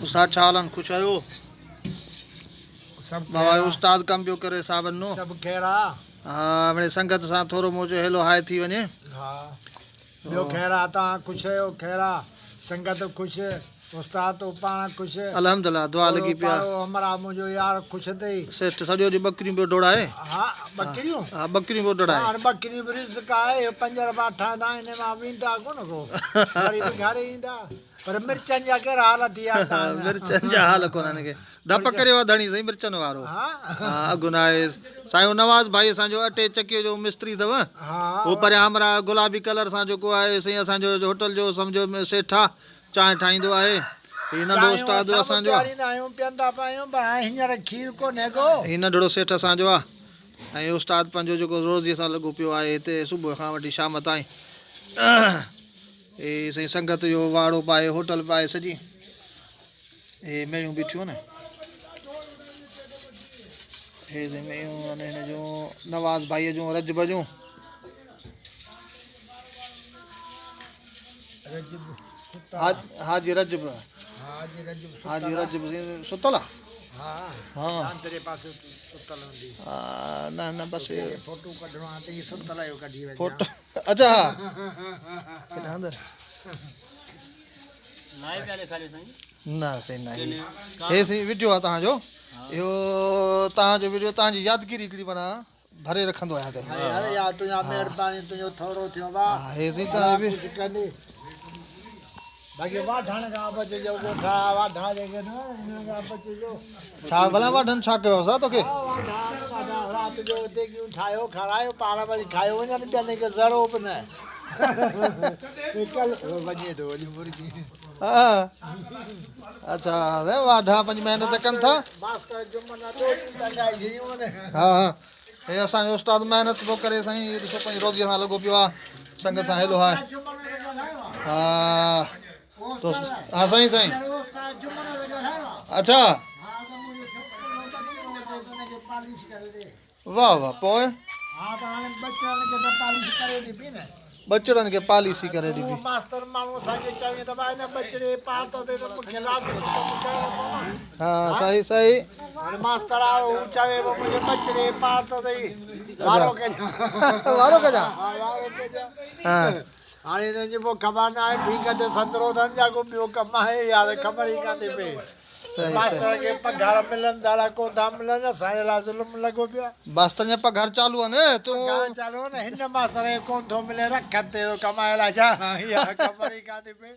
उस्ताद छा हाल खुश आयो सब बाबा उस्ताद कम पियो करे साहबन नो सब खेरा हाँ मेरे संगत सा थोड़ो मोजो हेलो हाय थी वने हाँ ॿियो खेरा तव्हां ख़ुशि आहियो खेरा संगत ख़ुशि उस्ताद तो पाण ख़ुशि अल्हम्दुलिल्लाह दुआ लगी पिया हमारा मुंहिंजो यार ख़ुशि अथई सेठ सॼो ॾींहुं बकरियूं पियो डोड़ाए हा बकरियूं हा बकरियूं पियो डोड़ाए हाणे बकरियूं बि रिस्क आहे पंजर मां ठहंदा हिन मां वेंदा कोन को वरी बि घर ईंदा पर मिर्चनि जा कहिड़ा हाल थी विया मिर्चनि जा हाल कोन आहिनि के डप करे वधणी सही मिर्चनि वारो हा अघु नाहे साईं नवाज़ भाई असांजो अटे चकीअ जो मिस्त्री अथव उहो परियां हमरा गुलाबी कलर सां जेको आहे साईं असांजो होटल जो सम्झो सेठ आहे चांहि ठाहींदो आहे ही नंढो उस्ताद असांजो ही नंढड़ो सेठ असांजो आहे ऐं उस्ताद पंहिंजो जेको रोज़ीअ सां लॻो पियो आहे हिते सुबुह खां वठी शाम ताईं हे साईं संगत जो वाड़ो पाए होटल पाए सॼी हे मेयूं बीठियूं न हे मेयूं अने हिन जूं नवाज़ भाईअ जूं रजब जूं हाजी रजब हाजी रजब सुतल आहे हाँ न न बस फोटो कढणो आहे त सुतल आहियो कढी वञा फोटो अच्छा न सही न हे सही वीडियो आहे तव्हांजो इहो तव्हांजो वीडियो तव्हांजी यादगिरी हिकिड़ी माना भरे रखंदो आहियां त अरे यार तुंहिंजा महिरबानी तुंहिंजो थोरो थियो बा हे सही तव्हां बि बाक़ी वाढण खां बचिजो ॻोठा वाढा जेके न हिन खां बचिजो छा भला वाढनि छा कयो असां तोखे राति जो देगियूं ठाहियो खारायो पाण वरी खायो वञनि ॿियनि खे ज़रो बि न वञे थो वरी मुर्गी हा अच्छा वाढा पंहिंजी महिनत कनि था हा हा हे असांजो उस्ताद महिनत पियो करे साईं ॾिसो पंहिंजी रोज़ीअ सां लॻो पियो आहे संगत सां हेलो हाय हा तो हाँ सही सही अच्छा वाह वाह पोइ बचड़नि खे पॉलिसी करे ॾिबी मास्तर माण्हू असांखे चवे त भाई न बचड़े पार त ते मूंखे लाज़मी हा सही सही हाणे मास्तर आयो हू चवे मुंहिंजे बचड़े पार त अथई वारो कजां वारो कजां हा हाणे हिननि जी पोइ ख़बर न आहे भीख ते संतरो अथनि या को ॿियो कमु आहे या त ख़बर ई कान्हे पई मास्तर खे पघार मिलनि था कोन था मिलनि असांजे लाइ ज़ुल्म लॻो पियो आहे मास्तरनि जा पघार चालू आहे न तूं चालू आहे न हिन मास्तर खे कोन थो मिले रख ते कमाए लाइ छा इहा ख़बर ई कान्हे पई